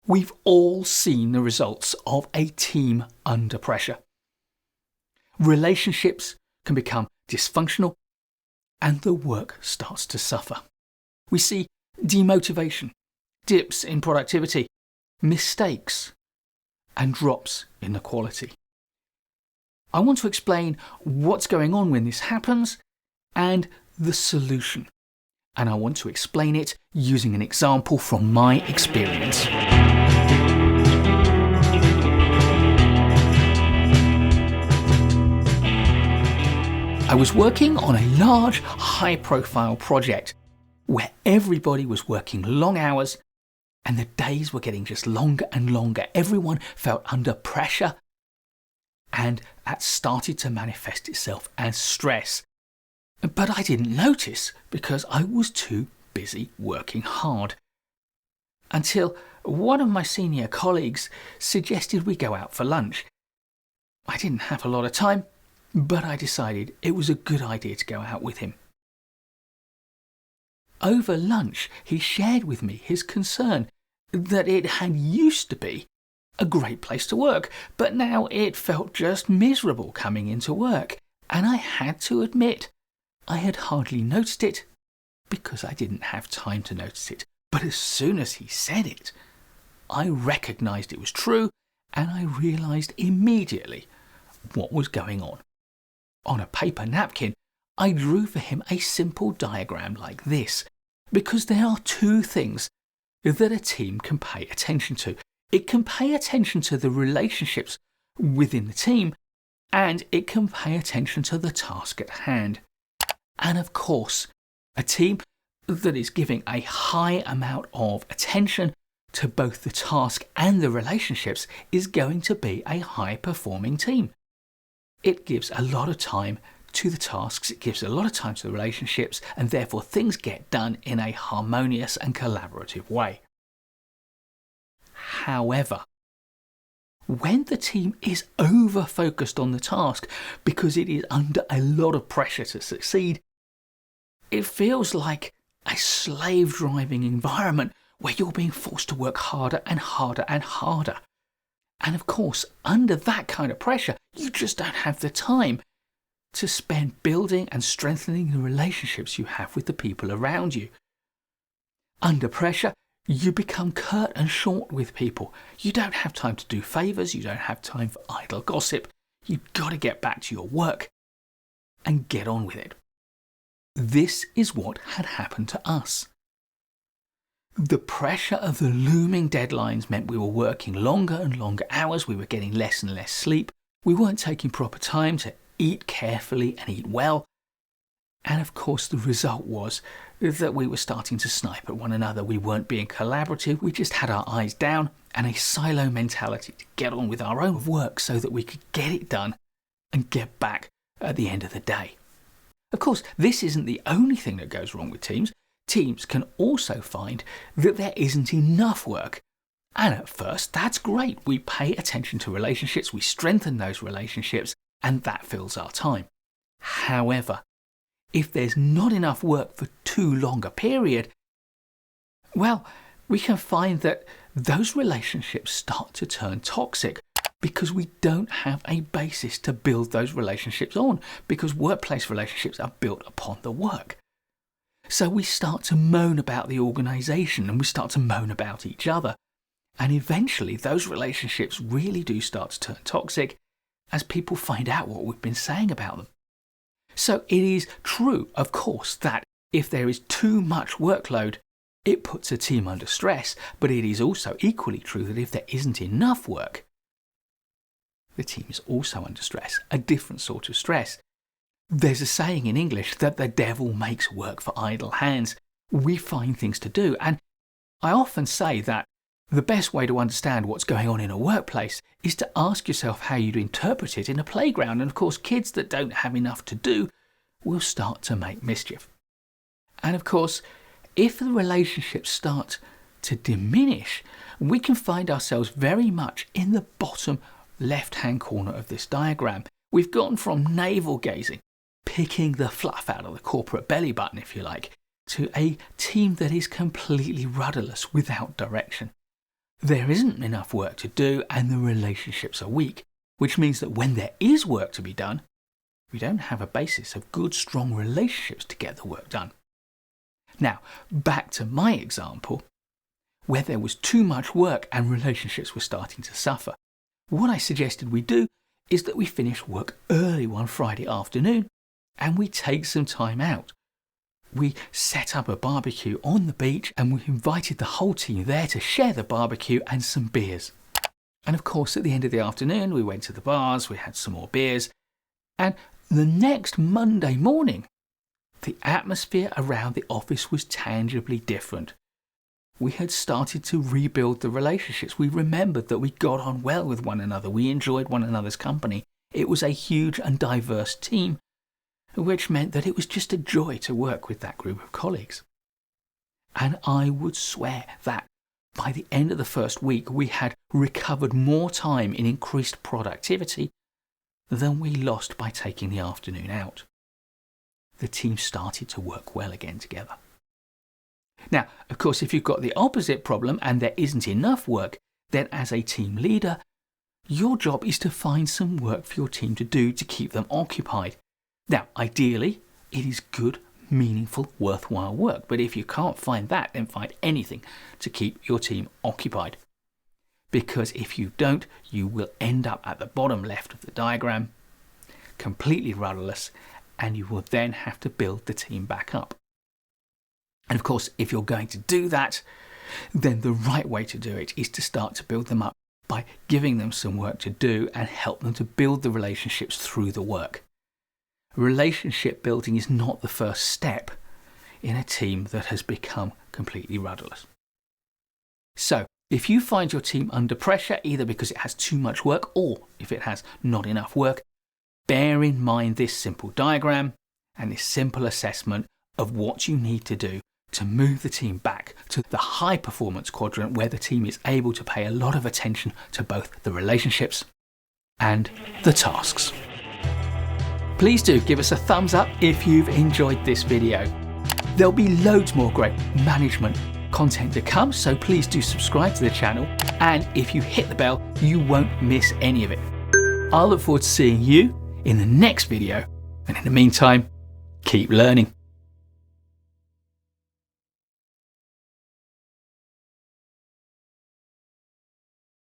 We've all seen the results of a team under pressure. Relationships can become dysfunctional and the work starts to suffer. We see demotivation, dips in productivity, mistakes, and drops in the quality. I want to explain what's going on when this happens and the solution. And I want to explain it using an example from my experience. I was working on a large, high-profile project where everybody was working long hours and the days were getting just longer and longer. Everyone felt under pressure and that started to manifest itself as stress. But I didn't notice because I was too busy working hard. Until one of my senior colleagues suggested we go out for lunch. I didn't have a lot of time, but I decided it was a good idea to go out with him. Over lunch, he shared with me his concern that it had used to be a great place to work, but now it felt just miserable coming into work. And I had to admit, I had hardly noticed it because I didn't have time to notice it. But as soon as he said it, I recognised it was true and I realised immediately what was going on. On a paper napkin, I drew for him a simple diagram like this because there are two things that a team can pay attention to. It can pay attention to the relationships within the team and it can pay attention to the task at hand. And of course, a team that is giving a high amount of attention to both the task and the relationships is going to be a high-performing team. It gives a lot of time to the tasks, it gives a lot of time to the relationships, and therefore things get done in a harmonious and collaborative way. However, when the team is over-focused on the task because it is under a lot of pressure to succeed, it feels like a slave-driving environment where you're being forced to work harder and harder and harder. And of course, under that kind of pressure, you just don't have the time to spend building and strengthening the relationships you have with the people around you. Under pressure, you become curt and short with people. You don't have time to do favours, you don't have time for idle gossip. You've got to get back to your work and get on with it. This is what had happened to us. The pressure of the looming deadlines meant we were working longer and longer hours, we were getting less and less sleep, we weren't taking proper time to eat carefully and eat well, and of course the result was that we were starting to snipe at one another. We weren't being collaborative, we just had our eyes down and a silo mentality to get on with our own work so that we could get it done and get back at the end of the day. Of course, this isn't the only thing that goes wrong with teams. Teams can also find that there isn't enough work. And at first, that's great. We pay attention to relationships, we strengthen those relationships, and that fills our time. However, if there's not enough work for too long a period, well, we can find that those relationships start to turn toxic because we don't have a basis to build those relationships on, because workplace relationships are built upon the work. So we start to moan about the organisation and we start to moan about each other. And eventually those relationships really do start to turn toxic as people find out what we've been saying about them. So it is true, of course, that if there is too much workload, it puts a team under stress, but it is also equally true that if there isn't enough work, the team is also under stress, a different sort of stress. There's a saying in English that the devil makes work for idle hands. We find things to do, and I often say that the best way to understand what's going on in a workplace is to ask yourself how you'd interpret it in a playground. And of course, kids that don't have enough to do will start to make mischief. And of course, if the relationships start to diminish, we can find ourselves very much in the bottom left-hand corner of this diagram. We've gone from navel-gazing, picking the fluff out of the corporate belly button, if you like, to a team that is completely rudderless without direction. there isn't enough work to do and the relationships are weak, which means that when there is work to be done, we don't have a basis of good, strong relationships to get the work done. Now, back to my example, where there was too much work and relationships were starting to suffer. What I suggested we do is that we finish work early one Friday afternoon and we take some time out. We set up a barbecue on the beach and we invited the whole team there to share the barbecue and some beers. And of course, at the end of the afternoon, we went to the bars, we had some more beers, and the next Monday morning, the atmosphere around the office was tangibly different. We had started to rebuild the relationships. We remembered that we got on well with one another. We enjoyed one another's company. It was a huge and diverse team, which meant that it was just a joy to work with that group of colleagues. And I would swear that by the end of the first week, we had recovered more time in increased productivity than we lost by taking the afternoon out. The team started to work well again together. Now, of course, if you've got the opposite problem and there isn't enough work, then as a team leader, your job is to find some work for your team to do to keep them occupied. Now, ideally, it is good, meaningful, worthwhile work. But if you can't find that, then find anything to keep your team occupied. Because if you don't, you will end up at the bottom left of the diagram, completely rudderless, and you will then have to build the team back up. And of course, if you're going to do that, then the right way to do it is to start to build them up by giving them some work to do and help them to build the relationships through the work. Relationship building is not the first step in a team that has become completely rudderless. So, if you find your team under pressure, either because it has too much work or if it has not enough work, bear in mind this simple diagram and this simple assessment of what you need to do to move the team back to the high performance quadrant where the team is able to pay a lot of attention to both the relationships and the tasks. Please do give us a thumbs up if you've enjoyed this video. There'll be loads more great management content to come, so please do subscribe to the channel, and if you hit the bell, you won't miss any of it. I'll look forward to seeing you in the next video, and in the meantime, keep learning.